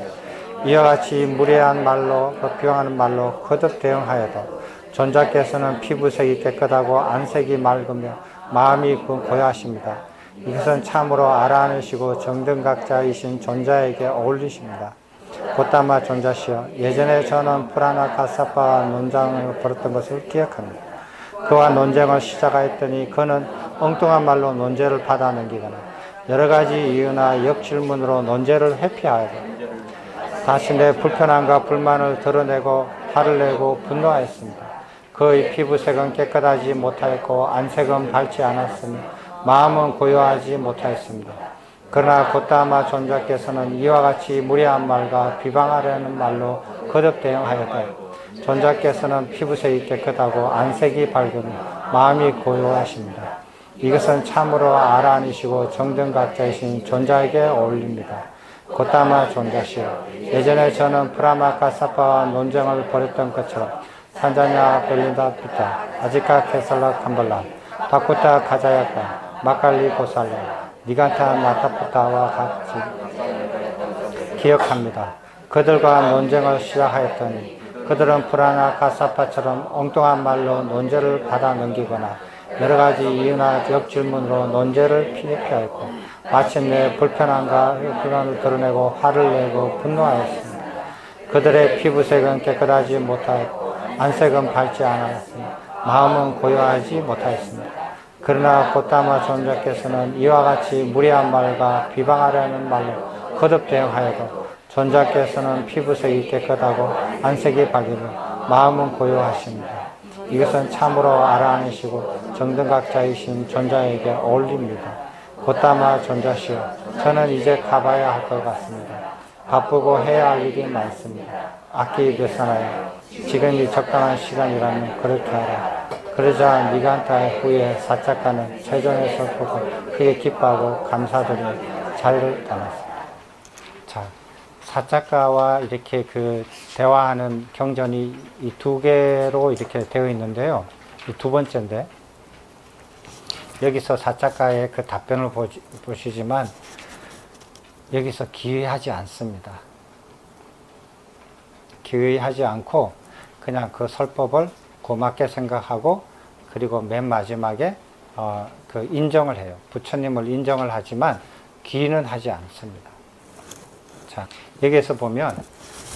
이와 같이 무례한 말로 비방하는 말로 거듭 대응하여도 존자께서는 피부색이 깨끗하고 안색이 맑으며 마음이 고요하십니다. 이것은 참으로 알아내시고 정등각자이신 존자에게 어울리십니다. 곧다마 존자시여. 예전에 저는 프라나 카사파와 논쟁을 벌였던 것을 기억합니다. 그와 논쟁을 시작하였더니 그는 엉뚱한 말로 논제를 받아 넘기거나 여러 가지 이유나 역질문으로 논제를 회피하여도 다시 내 불편함과 불만을 드러내고 화를 내고 분노하였습니다. 그의 피부색은 깨끗하지 못하였고 안색은 밝지 않았으며 마음은 고요하지 못하였습니다. 그러나 곧다마 존자께서는 이와 같이 무례한 말과 비방하려는 말로 거듭 대응하였다. 존자께서는 피부색이 깨끗하고 안색이 밝으며 마음이 고요하십니다. 이것은 참으로 아라니시고 정등각자이신 존자에게 어울립니다. 곧다마 존자시여. 예전에 저는 프라마카사파와 논쟁을 벌였던 것처럼 산자냐 벨린다 피타 아지카 케살라 캄발라 바쿠타 가자야카 막갈리 고살레 니간타 마타푸타와 같이 기억합니다. 그들과 논쟁을 시작하였더니 그들은 프라나 가사파처럼 엉뚱한 말로 논제를 받아 넘기거나 여러 가지 이유나 역질문으로 논제를 피하였고 마침내 불편함과 불안을 드러내고 화를 내고 분노하였습니다. 그들의 피부색은 깨끗하지 못하였고 안색은 밝지 않았으며 마음은 고요하지 못하였습니다. 그러나 고타마 존자께서는 이와 같이 무례한 말과 비방하려는 말로 거듭 대응하여도 존자께서는 피부색이 깨끗하고 안색이 밝으며 마음은 고요하십니다. 이것은 참으로 알아내시고 정등각자이신 존자에게 어울립니다. 고타마 존자시여, 저는 이제 가봐야 할 것 같습니다. 바쁘고 해야 할 일이 많습니다. 악기 묘사나요. 지금이 적당한 시간이라면 그렇게 하라. 그러자 니간타의 후에 사작가는 최종에서 보고 크게 기뻐하고 감사드리며 자리를 떠났습니다. 자, 사작가와 이렇게 그 대화하는 경전이 이 두 개로 이렇게 되어 있는데요. 이 두 번째인데 여기서 사작가의 그 답변을 보시지만 여기서 기회하지 않습니다. 기회하지 않고 그냥 그 설법을 고맙게 생각하고 그리고 맨 마지막에 그 인정을 해요. 부처님을 인정을 하지만 기인은 하지 않습니다. 자, 여기에서 보면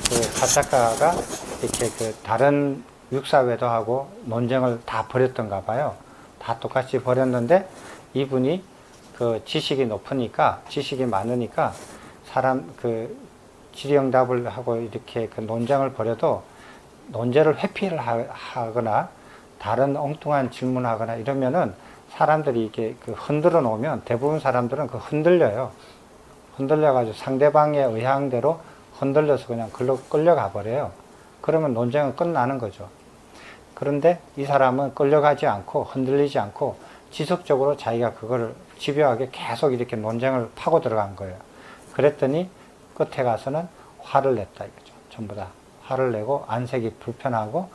그 사작가가 이렇게 그 다른 육사외도하고 논쟁을 다 벌였던가 봐요. 다 똑같이 벌였는데 이분이 그 지식이 높으니까, 지식이 많으니까 사람 그 질의응답을 하고 이렇게 그 논쟁을 벌여도 논제를 회피를 하거나 다른 엉뚱한 질문하거나 이러면은 사람들이 이게 그 흔들어 놓으면 대부분 사람들은 그 흔들려요. 흔들려가지고 상대방의 의향대로 흔들려서 그냥 끌려가 버려요. 그러면 논쟁은 끝나는 거죠. 그런데 이 사람은 끌려가지 않고 흔들리지 않고 지속적으로 자기가 그거를 집요하게 계속 이렇게 논쟁을 파고 들어간 거예요. 그랬더니 끝에 가서는 화를 냈다 이거죠. 전부 다 화를 내고 안색이 불편하고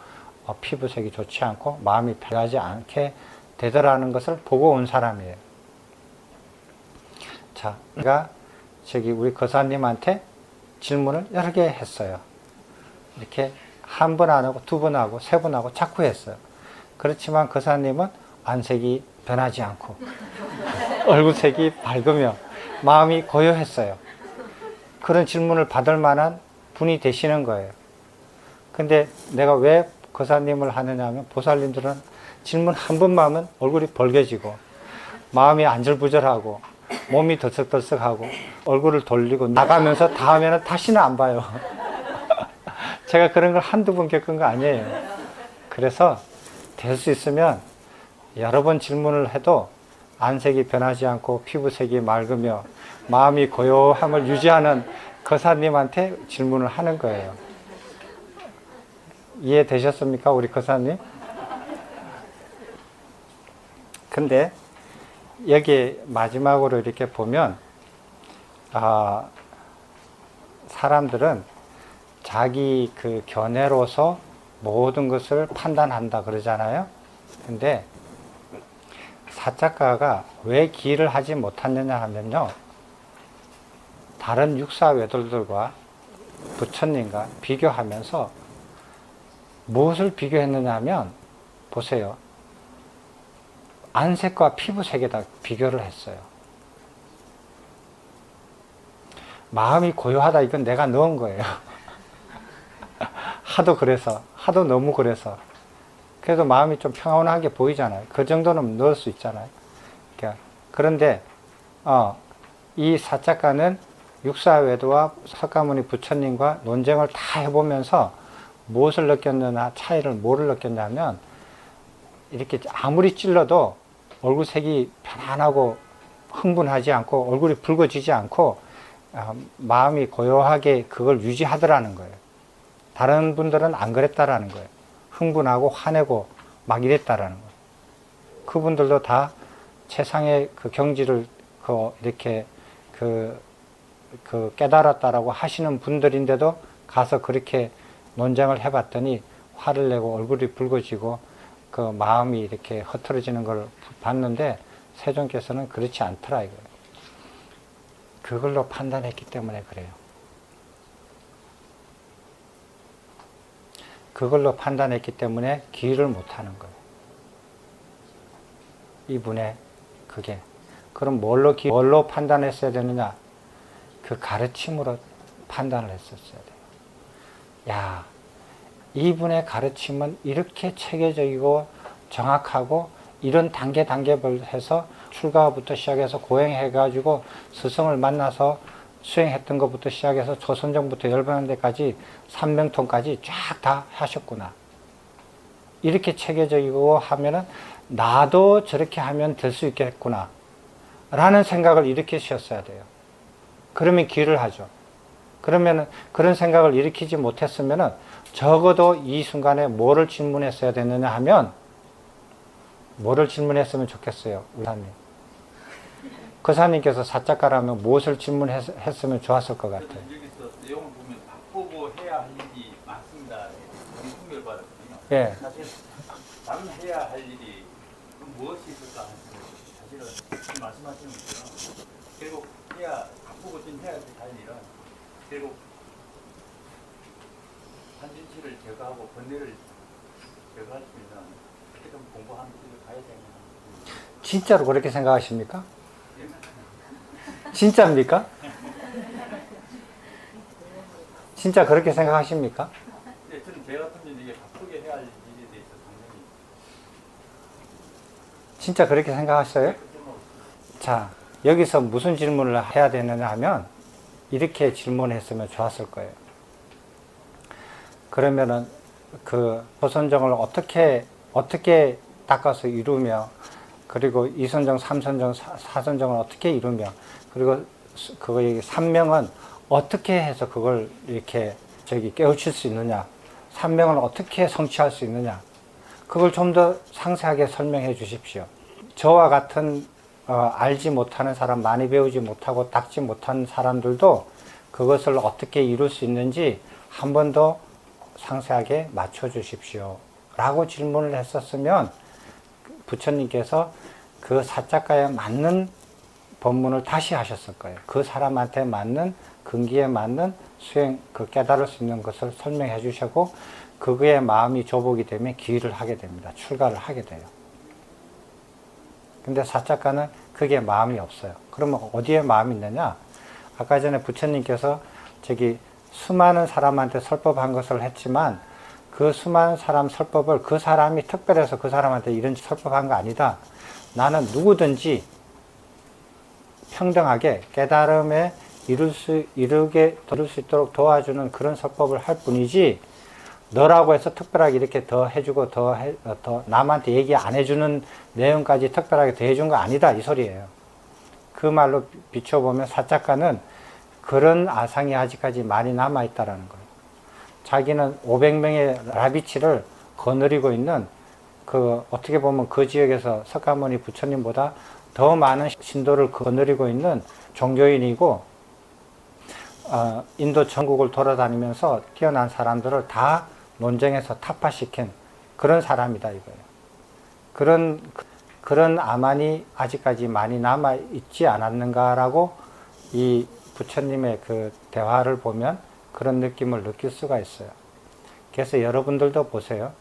피부색이 좋지 않고 마음이 편하지 않게 되더라는 것을 보고 온 사람이에요. 자, 제가 우리 거사님한테 질문을 여러 개 했어요. 이렇게 한 번 안 하고 두 번 하고 세 번 하고 자꾸 했어요. 그렇지만 거사님은 안색이 변하지 않고 얼굴색이 밝으며 마음이 고요했어요. 그런 질문을 받을 만한 분이 되시는 거예요. 근데 내가 왜 거사님을 하느냐 하면 보살님들은 질문 한 번만 하면 얼굴이 벌개지고 마음이 안절부절하고 몸이 들썩들썩하고 얼굴을 돌리고 나가면서 다음에는 다시는 안 봐요. 제가 그런 걸 한두 번 겪은 거 아니에요. 그래서 될 수 있으면 여러 번 질문을 해도 안색이 변하지 않고 피부색이 맑으며 마음이 고요함을 유지하는 거사님한테 질문을 하는 거예요. 이해되셨습니까, 우리 거사님? 근데 여기 마지막으로 이렇게 보면 사람들은 자기 그 견해로서 모든 것을 판단한다 그러잖아요. 근데 사작가가 왜 기일을 하지 못했느냐 하면요, 다른 육사외도들과 부처님과 비교하면서 무엇을 비교했느냐 하면 보세요. 안색과 피부색에다 비교를 했어요. 마음이 고요하다, 이건 내가 넣은 거예요. 하도 그래서, 하도 너무 그래서. 그래도 마음이 좀 평온하게 보이잖아요. 그 정도는 넣을 수 있잖아요. 그런데 이 사작가는 육사외도와 석가모니 부처님과 논쟁을 다 해보면서 무엇을 느꼈느냐, 차이를 뭐를 느꼈냐면, 이렇게 아무리 찔러도 얼굴색이 편안하고 흥분하지 않고 얼굴이 붉어지지 않고 마음이 고요하게 그걸 유지하더라는 거예요. 다른 분들은 안 그랬다라는 거예요. 흥분하고 화내고 막 이랬다라는 거예요. 그분들도 다 최상의 그 경지를 이렇게 깨달았다라고 하시는 분들인데도 가서 그렇게 논쟁을 해봤더니 화를 내고 얼굴이 붉어지고 그 마음이 이렇게 흐트러지는 걸 봤는데 세종께서는 그렇지 않더라 이거예요. 그걸로 판단했기 때문에 그래요. 그걸로 판단했기 때문에 기일을 못하는 거예요. 이분의 그게. 그럼 뭘로 판단했어야 되느냐? 그 가르침으로 판단을 했었어야 돼요. 야, 이분의 가르침은 이렇게 체계적이고 정확하고 이런 단계별로 해서 출가부터 시작해서 고행해가지고 스승을 만나서 수행했던 것부터 시작해서 조선정부터 열반대까지 삼명통까지 쫙 다 하셨구나. 이렇게 체계적이고 하면은 나도 저렇게 하면 될 수 있겠구나 라는 생각을 일으키셨어야 돼요. 그러면 기를 하죠. 그러면은 그런 생각을 일으키지 못했으면은 적어도 이 순간에 뭐를 질문했어야 됐느냐 하면 뭐를 질문했으면 좋겠어요. 의사님. 거사님께서 사작가라면 무엇을 질문했으면 좋았을 것 같아요. 여기서 내용을 보면 바꾸고 해야 할 일이 많습니다. 이승별 받았거든요. 예. 사실 나는 해야 할 일이 무엇이 있을까 하는 사실은 지금 말씀하시는 것처럼 결국 바꾸고 좀 해야 할 일은 결국 한진치를 제거하고 번뇌를 제거할 수 있는 그런 공부하는 길을 가야 되는. 진짜로 그렇게 생각하십니까? 진짜입니까? 진짜 그렇게 생각하십니까? 네, 저는 제 같으면 이게 바꾸게 해야 할 일에 대해서 당연히. 진짜 그렇게 생각하셔요? 자, 여기서 무슨 질문을 해야 되느냐 하면 이렇게 질문했으면 좋았을 거예요. 그러면은 그 조선정을 어떻게 닦아서 이루며, 그리고 이선정, 삼선정, 사선정을 어떻게 이루며, 그리고 그거 삼명은 어떻게 해서 그걸 이렇게 깨우칠 수 있느냐, 삼명을 어떻게 성취할 수 있느냐, 그걸 좀 더 상세하게 설명해 주십시오. 저와 같은 알지 못하는 사람, 많이 배우지 못하고 닦지 못한 사람들도 그것을 어떻게 이룰 수 있는지 한 번 더 상세하게 맞춰 주십시오 라고 질문을 했었으면 부처님께서 그 사작가에 맞는 법문을 다시 하셨을 거예요. 그 사람한테 맞는, 근기에 맞는 수행, 깨달을 수 있는 것을 설명해 주시고, 그거에 마음이 조복이 되면 기일을 하게 됩니다. 출가를 하게 돼요. 근데 사작가는 그게 마음이 없어요. 그러면 어디에 마음이 있느냐? 아까 전에 부처님께서 수많은 사람한테 설법한 것을 했지만, 그 수많은 사람 설법을 그 사람이 특별해서 그 사람한테 이런 설법한 거 아니다. 나는 누구든지 평등하게 깨달음에 이룰 수 있도록 도와주는 그런 설법을 할 뿐이지, 너라고 해서 특별하게 이렇게 더 해주고 더 남한테 얘기 안 해주는 내용까지 특별하게 더 해준 거 아니다 이 소리예요. 그 말로 비춰보면 사작가는 그런 아상이 아직까지 많이 남아있다라는 거예요. 자기는 500명의 라비치를 거느리고 있는, 어떻게 보면 그 지역에서 석가모니 부처님보다 더 많은 신도를 거느리고 있는 종교인이고, 인도 전국을 돌아다니면서 뛰어난 사람들을 다 논쟁에서 타파시킨 그런 사람이다 이거예요. 그런 아만이 아직까지 많이 남아있지 않았는가라고 이 부처님의 그 대화를 보면 그런 느낌을 느낄 수가 있어요. 그래서 여러분들도 보세요.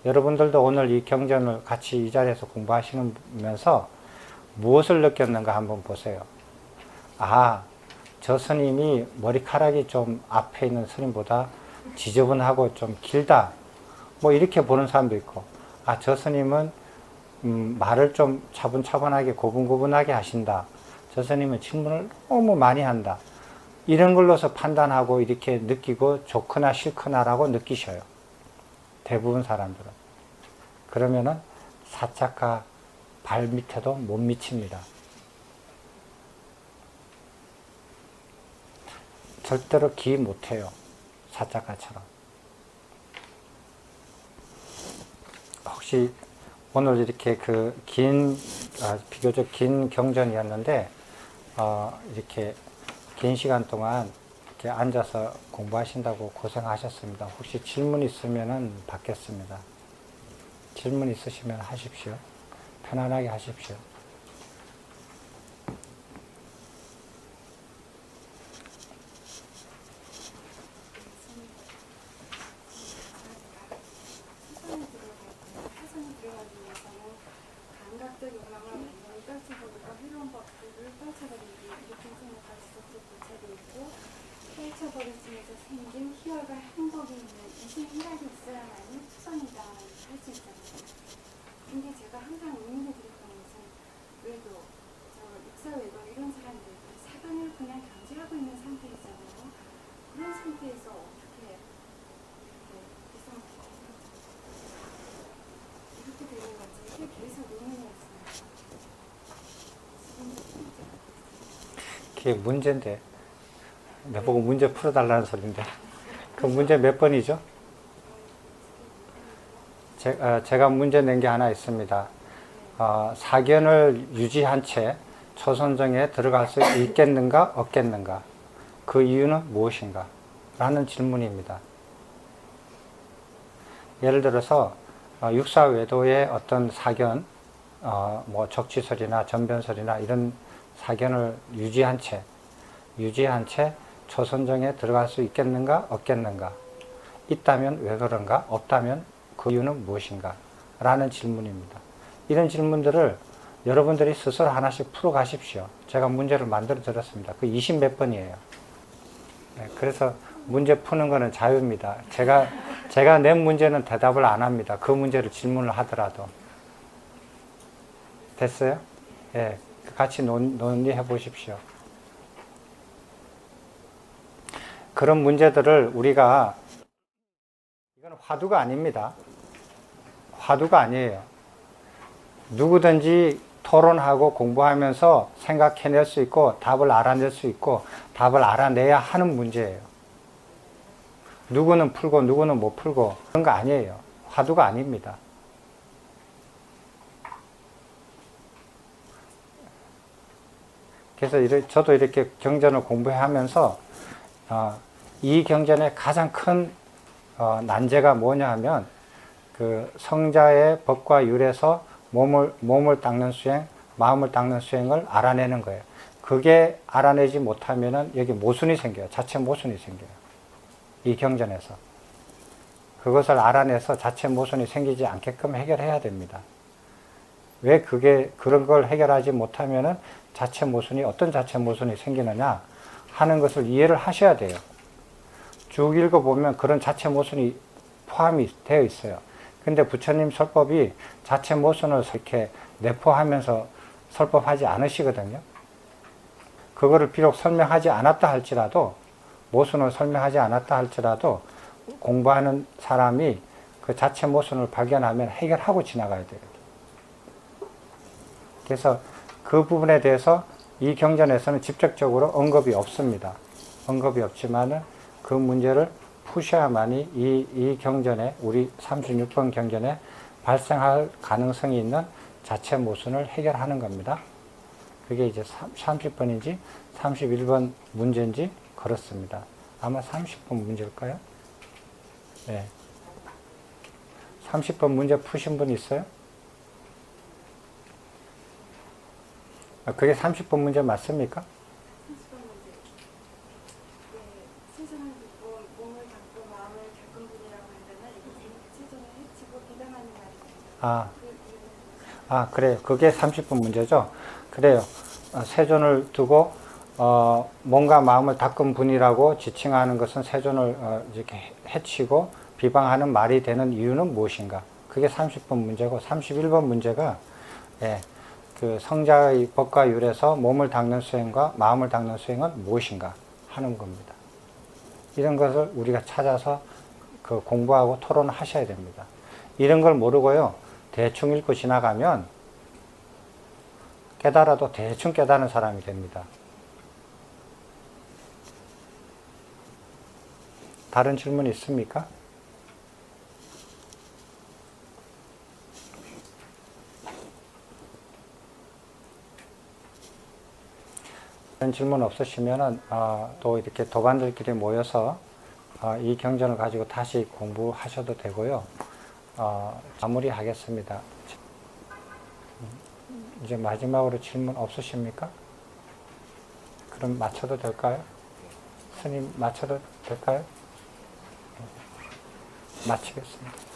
여러분들도 오늘 이 경전을 같이 이 자리에서 공부하시면서 무엇을 느꼈는가 한번 보세요. 저 스님이 머리카락이 좀 앞에 있는 스님보다 지저분하고 좀 길다. 뭐 이렇게 보는 사람도 있고, 저 스님은 말을 좀 차분차분하게 고분고분하게 하신다. 저 스님은 질문을 너무 많이 한다. 이런 걸로서 판단하고 이렇게 느끼고 좋거나 싫거나라고 느끼셔요. 대부분 사람들은. 그러면은 사작가 발 밑에도 못 미칩니다. 절대로 기 못해요. 사작가처럼. 혹시 오늘 이렇게 비교적 긴 경전이었는데, 이렇게 긴 시간 동안 이렇게 앉아서 공부하신다고 고생하셨습니다. 혹시 질문 있으면은 받겠습니다. 질문 있으시면 하십시오. 편안하게 하십시오. 잃어버렸으면서 생긴 희열과 행복이 있는 인생 희락이 있어야만이 투성이다 할 수 있잖아요. 근데 제가 항상 의문을 드렸던 것은 그래도 저 육사 외고 이런 사람들 사관을 그냥 경제하고 있는 상태이잖아요. 그런 상태에서 어떻게 이렇게 되는 건지 이게 계속 의문이었습니다. 그게 문제인데 내보고 문제 풀어달라는 소리인데 그 문제 몇 번이죠? 제가 문제 낸 게 하나 있습니다. 사견을 유지한 채 초선정에 들어갈 수 있겠는가 없겠는가, 그 이유는 무엇인가 라는 질문입니다. 예를 들어서 육사 외도의 어떤 사견, 뭐 적취설이나 전변설이나 이런 사견을 유지한 채 초선정에 들어갈 수 있겠는가 없겠는가, 있다면 왜 그런가, 없다면 그 이유는 무엇인가 라는 질문입니다. 이런 질문들을 여러분들이 스스로 하나씩 풀어 가십시오. 제가 문제를 만들어 드렸습니다. 그 20 몇 번이에요. 네, 그래서 문제 푸는 거는 자유입니다. 제가 낸 문제는 대답을 안 합니다. 그 문제를 질문을 하더라도. 됐어요? 예, 같이 논의해 보십시오. 그런 문제들을 우리가, 이건 화두가 아닙니다. 화두가 아니에요. 누구든지 토론하고 공부하면서 생각해낼 수 있고 답을 알아낼 수 있고 답을 알아내야 하는 문제예요. 누구는 풀고 누구는 못 풀고 그런 거 아니에요. 화두가 아닙니다. 그래서 저도 이렇게 경전을 공부하면서 이 경전의 가장 큰 난제가 뭐냐 하면 그 성자의 법과 율에서 몸을 닦는 수행, 마음을 닦는 수행을 알아내는 거예요. 그게 알아내지 못하면은 여기 모순이 생겨요. 자체 모순이 생겨요. 이 경전에서. 그것을 알아내서 자체 모순이 생기지 않게끔 해결해야 됩니다. 왜 그런 걸 해결하지 못하면은 자체 모순이, 어떤 자체 모순이 생기느냐 하는 것을 이해를 하셔야 돼요. 쭉 읽어보면 그런 자체 모순이 포함이 되어 있어요. 근데 부처님 설법이 자체 모순을 이렇게 내포하면서 설법하지 않으시거든요. 그거를 비록 설명하지 않았다 할지라도, 모순을 설명하지 않았다 할지라도 공부하는 사람이 그 자체 모순을 발견하면 해결하고 지나가야 돼요. 그래서 그 부분에 대해서 이 경전에서는 직접적으로 언급이 없습니다. 언급이 없지만은 그 문제를 푸셔야만이 이 경전에, 우리 36번 경전에 발생할 가능성이 있는 자체 모순을 해결하는 겁니다. 그게 이제 30번인지 31번 문제인지 그렇습니다. 아마 30번 문제일까요? 네. 30번 문제 푸신 분 있어요? 그게 30번 문제 맞습니까? 30번 문제. 네, 세상을 듣고 몸을 닦고 마음을 닦은 분이라고 한다면 이게 세상을 해치고 비방하는 말이죠. 그래요. 그게 30번 문제죠. 그래요. 세존을 두고 몸과 마음을 닦은 분이라고 지칭하는 것은 세존을 이렇게 해치고 비방하는 말이 되는 이유는 무엇인가? 그게 30번 문제고, 31번 문제가 그 성자의 법과 율에서 몸을 닦는 수행과 마음을 닦는 수행은 무엇인가 하는 겁니다. 이런 것을 우리가 찾아서 그 공부하고 토론을 하셔야 됩니다. 이런 걸 모르고요, 대충 읽고 지나가면 깨달아도 대충 깨달은 사람이 됩니다. 다른 질문 있습니까? 다른 질문 없으시면은 또 이렇게 도반들끼리 모여서 이 경전을 가지고 다시 공부하셔도 되고요. 마무리하겠습니다. 이제 마지막으로 질문 없으십니까? 그럼 마쳐도 될까요? 스님 마쳐도 될까요? 마치겠습니다.